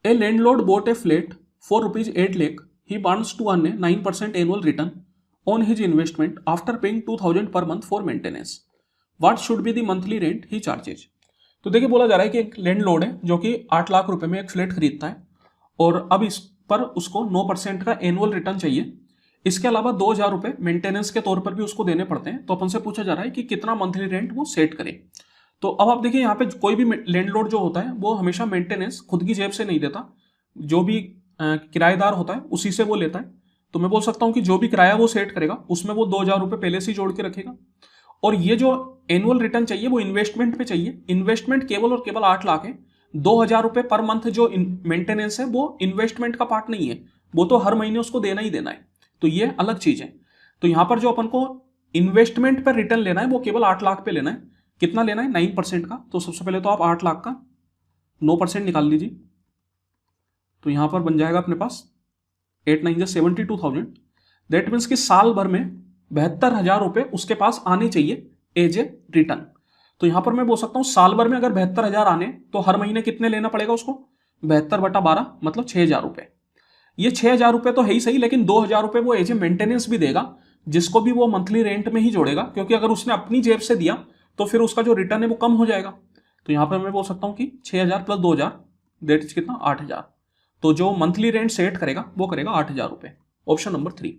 A landlord bought a flat for rupees 8 lakh. He wants to earn a 9% annual return on his investment after paying 2000 per month for maintenance. What should be the monthly rent he charges? तो देखिए बोला जा रहा है कि एक landlord है जो कि 8 लाख रुपए में एक फ्लैट खरीदता है और अब इस पर उसको 9% का एनुअल रिटर्न चाहिए। इसके अलावा 2000 रुपए मेंटेनेंस के तौर पर भी उसको देने पड़ते हैं। तो अपन से पूछा जा रहा है कि कितना मंथली रेंट वो सेट करे। तो अब आप देखिए यहाँ पे कोई भी लैंडलॉर्ड जो होता है वो हमेशा मेंटेनेंस खुद की जेब से नहीं देता, जो भी किराएदार होता है उसी से वो लेता है। तो मैं बोल सकता हूँ कि जो भी किराया वो सेट करेगा उसमें वो 2000 रुपए पहले से ही जोड़ के रखेगा। और ये जो एनुअल रिटर्न चाहिए वो इन्वेस्टमेंट पे चाहिए। इन्वेस्टमेंट केवल और केवल 8 लाख है। 2000 रुपए पर मंथ जो मेंटेनेंस है वो इन्वेस्टमेंट का पार्ट नहीं है, वो तो हर महीने उसको देना ही देना है। तो ये अलग चीज है। तो यहां पर जो अपन को इन्वेस्टमेंट पर रिटर्न लेना है वो केवल 8 लाख पे लेना है। कितना लेना है? 9% का। तो सबसे पहले तो आप 8 लाख का 9% निकाल लीजिए। तो यहां पर बन जाएगा अपने पास 8 9 72,000। दैट मीन्स कि साल भर में 72,000 रुपए उसके पास आने चाहिए एज ए रिटर्न। तो यहां पर मैं बोल सकता हूं साल भर में अगर 72,000 आने तो हर महीने कितने लेना पड़ेगा उसको? 72/12 मतलब 6,000 रुपए। ये 6,000 रुपए तो है ही सही, लेकिन 2,000 रुपए वो एज ए मेंटेनेंस भी देगा, जिसको भी वो मंथली रेंट में ही जोड़ेगा, क्योंकि अगर उसने अपनी जेब से दिया तो फिर उसका जो रिटर्न है वो कम हो जाएगा। तो यहां पर मैं बोल सकता हूं कि 6,000 प्लस 2,000 दैट इज कितना? 8,000। तो जो मंथली रेंट सेट करेगा वो करेगा 8,000 रुपए। Option number 3।